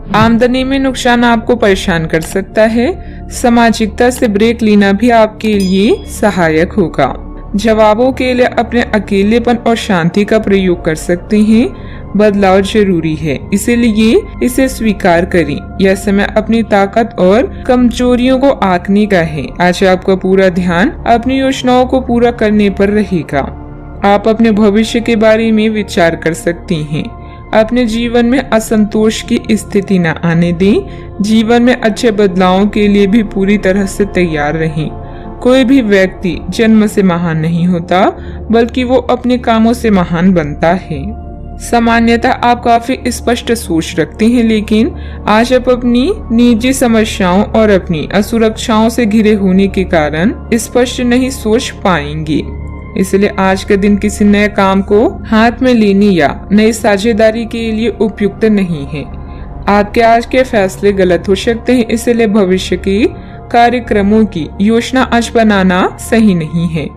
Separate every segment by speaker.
Speaker 1: आमदनी में नुकसान आपको परेशान कर सकता है। सामाजिकता से ब्रेक लेना भी आपके लिए सहायक होगा। जवाबों के लिए अपने अकेलेपन और शांति का प्रयोग कर सकते हैं। बदलाव जरूरी है, इसीलिए इसे स्वीकार करें। यह समय अपनी ताकत और कमजोरियों को आंकने का है। आज आपका पूरा ध्यान अपनी योजनाओं को पूरा करने पर रहेगा। आप अपने भविष्य के बारे में विचार कर सकते हैं। अपने जीवन में असंतोष की स्थिति न आने दें। जीवन में अच्छे बदलावों के लिए भी पूरी तरह से तैयार रहें। कोई भी व्यक्ति जन्म से महान नहीं होता, बल्कि वो अपने कामों से महान बनता है। सामान्यतः आप काफी स्पष्ट सोच रखते हैं, लेकिन आज आप अपनी निजी समस्याओं और अपनी असुरक्षाओं से घिरे होने के कारण स्पष्ट नहीं सोच पाएंगे। इसलिए आज का दिन किसी नए काम को हाथ में लेने या नई साझेदारी के लिए उपयुक्त नहीं है। आपके आज के फैसले गलत हो सकते हैं, इसलिए भविष्य के कार्यक्रमों की योजना आज बनाना सही नहीं है।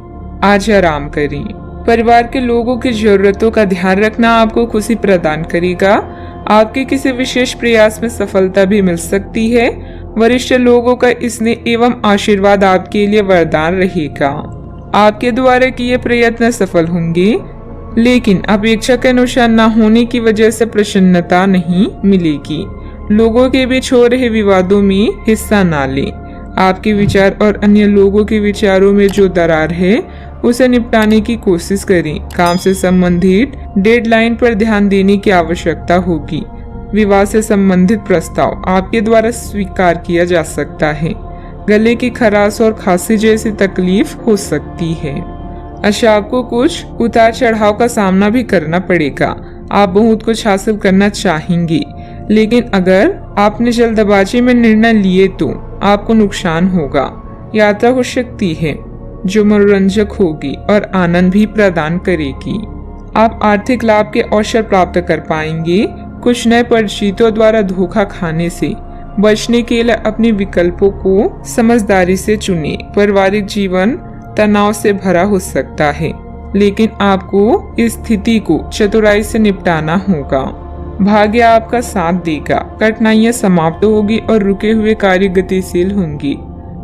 Speaker 1: आज आराम करें। परिवार के लोगों की जरूरतों का ध्यान रखना आपको खुशी प्रदान करेगा। आपके किसी विशेष प्रयास में सफलता भी मिल सकती है। वरिष्ठ लोगों का स्नेह एवं आशीर्वाद आपके लिए वरदान रहेगा। आपके द्वारा किए प्रयत्न सफल होंगे, लेकिन अपेक्षा के अनुसार न होने की वजह से प्रसन्नता नहीं मिलेगी। लोगों के बीच हो रहे विवादों में हिस्सा न लें। आपके विचार और अन्य लोगों के विचारों में जो दरार है उसे निपटाने की कोशिश करें। काम से संबंधित डेडलाइन पर ध्यान देने की आवश्यकता होगी। विवाह से संबंधित प्रस्ताव आपके द्वारा स्वीकार किया जा सकता है। गले की खराश और खांसी जैसी तकलीफ हो सकती है। अच्छा, आपको कुछ उतार चढ़ाव का सामना भी करना पड़ेगा। आप बहुत कुछ हासिल करना चाहेंगे, लेकिन अगर आपने जल्दबाजी में निर्णय लिए तो आपको नुकसान होगा। यात्रा हो सकती है जो मनोरंजक होगी और आनंद भी प्रदान करेगी। आप आर्थिक लाभ के अवसर प्राप्त कर पाएंगे। कुछ नए परिचितों द्वारा धोखा खाने से बचने के लिए अपने विकल्पों को समझदारी से चुनें। पारिवारिक जीवन तनाव से भरा हो सकता है, लेकिन आपको इस स्थिति को चतुराई से निपटाना होगा। भाग्य आपका साथ देगा। कठिनाइयां समाप्त होगी और रुके हुए कार्य गतिशील होंगी।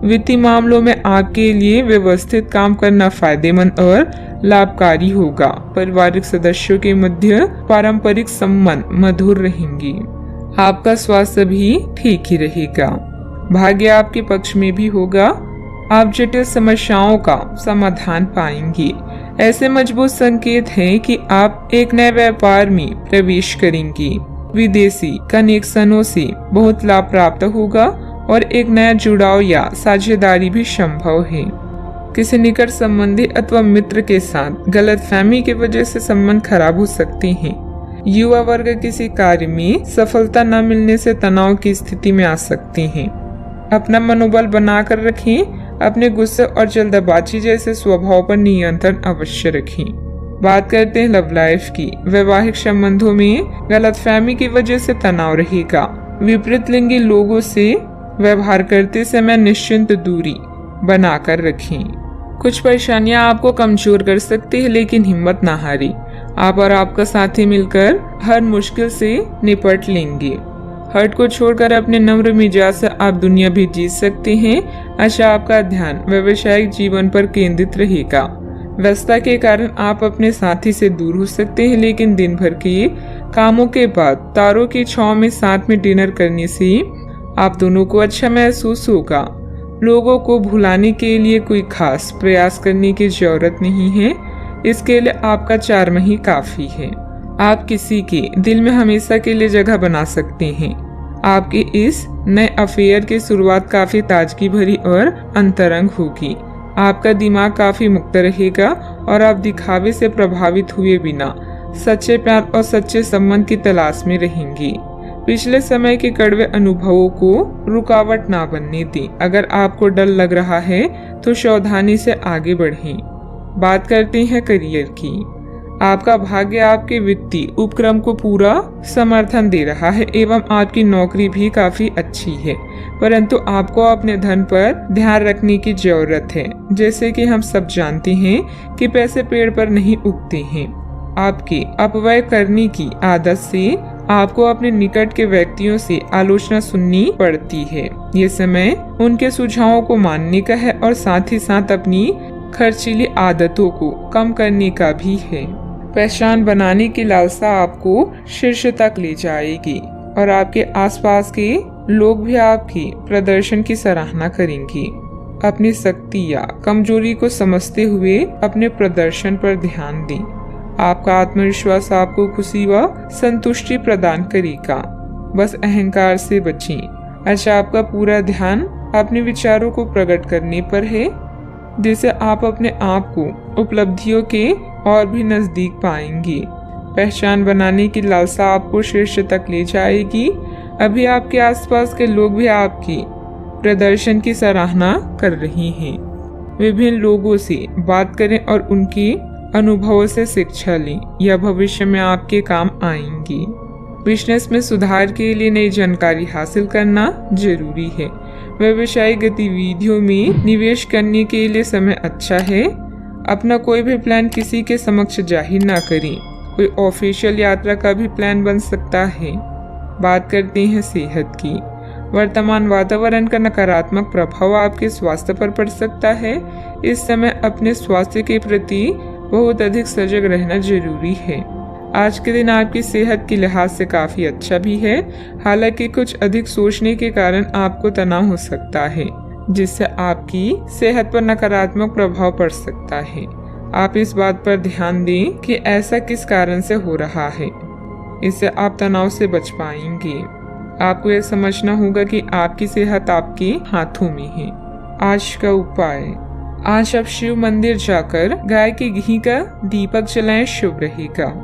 Speaker 1: वित्तीय मामलों में आपके लिए व्यवस्थित काम करना फायदेमंद और लाभकारी होगा। पारिवारिक सदस्यों के मध्य पारंपरिक संबंध मधुर रहेंगे। आपका स्वास्थ्य भी ठीक ही रहेगा। भाग्य आपके पक्ष में भी होगा। आप जटिल समस्याओं का समाधान पाएंगे। ऐसे मजबूत संकेत हैं कि आप एक नए व्यापार में प्रवेश करेंगे। विदेशी कनेक्शनों से बहुत लाभ प्राप्त होगा और एक नया जुड़ाव या साझेदारी भी संभव है। किसी निकट संबंधी अथवा मित्र के साथ गलतफहमी की वजह से संबंध खराब हो सकते हैं। युवा वर्ग किसी कार्य में सफलता न मिलने से तनाव की स्थिति में आ सकते हैं। अपना मनोबल बनाकर रखें। अपने गुस्से और जल्दबाजी जैसे स्वभाव पर नियंत्रण अवश्य रखें। बात करते हैं लव लाइफ की। वैवाहिक संबंधों में गलतफहमी की वजह से तनाव रहेगा। विपरीत लिंगी लोगों से व्यवहार करते समय निश्चिंत दूरी बनाकर रखें। कुछ परेशानियां आपको कमजोर कर सकती है, लेकिन हिम्मत ना हारें। आप और आपका साथी मिलकर हर मुश्किल से निपट लेंगे। हर्ट को छोड़कर अपने नम्र मिजाज से आप दुनिया भी जीत सकते हैं। अच्छा, आपका ध्यान व्यावसायिक जीवन पर केंद्रित रहेगा। व्यस्तता के कारण आप अपने साथी से दूर हो सकते हैं, लेकिन दिन भर के कामों के बाद तारों की छांव में साथ में डिनर करने से आप दोनों को अच्छा महसूस होगा। लोगों को भुलाने के लिए कोई खास प्रयास करने की जरूरत नहीं है। इसके लिए आपका चार्म ही काफी है। आप किसी के दिल में हमेशा के लिए जगह बना सकते हैं। आपके इस नए अफेयर की शुरुआत काफी ताजगी भरी और अंतरंग होगी। आपका दिमाग काफी मुक्त रहेगा और आप दिखावे से प्रभावित हुए बिना सच्चे प्यार और सच्चे संबंध की तलाश में रहेंगे। पिछले समय के कड़वे अनुभवों को रुकावट ना बनने दें। अगर आपको डर लग रहा है तो सावधानी से आगे बढ़ें। बात करते हैं करियर की। आपका भाग्य आपके वित्तीय उपक्रम को पूरा समर्थन दे रहा है एवं आपकी नौकरी भी काफी अच्छी है, परंतु आपको अपने धन पर ध्यान रखने की जरूरत है। जैसे कि हम सब जानते हैं कि पैसे पेड़ पर नहीं उगते हैं। आपके अपव्यय करने की आदत से आपको अपने निकट के व्यक्तियों से आलोचना सुननी पड़ती है। ये समय उनके सुझावों को मानने का है और साथ ही साथ अपनी खर्चीली आदतों को कम करने का भी है। पहचान बनाने की लालसा आपको शीर्ष तक ले जाएगी और आपके आसपास के लोग भी आपके प्रदर्शन की सराहना करेंगे। अपनी शक्ति या कमजोरी को समझते हुए अपने प्रदर्शन पर ध्यान दें। आपका आत्मविश्वास आपको खुशी व संतुष्टि प्रदान करेगा। बस अहंकार से बचें। अच्छा, आपका पूरा ध्यान अपने विचारों को प्रकट करने पर है, जिससे आप अपने आप को उपलब्धियों के और भी नजदीक पाएंगे। पहचान बनाने की लालसा आपको शीर्ष तक ले जाएगी। अभी आपके आसपास के लोग भी आपकी प्रदर्शन की सराहना कर रहे हैं। विभिन्न लोगों से बात करें और उनके अनुभवों से शिक्षा लें। यह भविष्य में आपके काम आएंगी। बिजनेस में सुधार के लिए नई जानकारी हासिल करना जरूरी है। व्यवसायिक गतिविधियों में निवेश करने के लिए समय अच्छा है। अपना कोई भी प्लान किसी के समक्ष जाहिर ना करें। कोई ऑफिशियल यात्रा का भी प्लान बन सकता है। बात करते हैं सेहत की। वर्तमान वातावरण का नकारात्मक प्रभाव आपके स्वास्थ्य पर पड़ सकता है। इस समय अपने स्वास्थ्य के प्रति बहुत अधिक सजग रहना जरूरी है। आज के दिन आपकी सेहत के लिहाज से काफी अच्छा भी है। हालांकि कुछ अधिक सोचने के कारण आपको तनाव हो सकता है, जिससे आपकी सेहत पर नकारात्मक प्रभाव पड़ सकता है। आप इस बात पर ध्यान दें कि ऐसा किस कारण से हो रहा है। इससे आप तनाव से बच पाएंगे। आपको यह समझना होगा कि आपकी सेहत आपके हाथों में है। आज का उपाय, आज आप शिव मंदिर जाकर गाय के घी का दीपक जलाएं, शुभ रहेगा।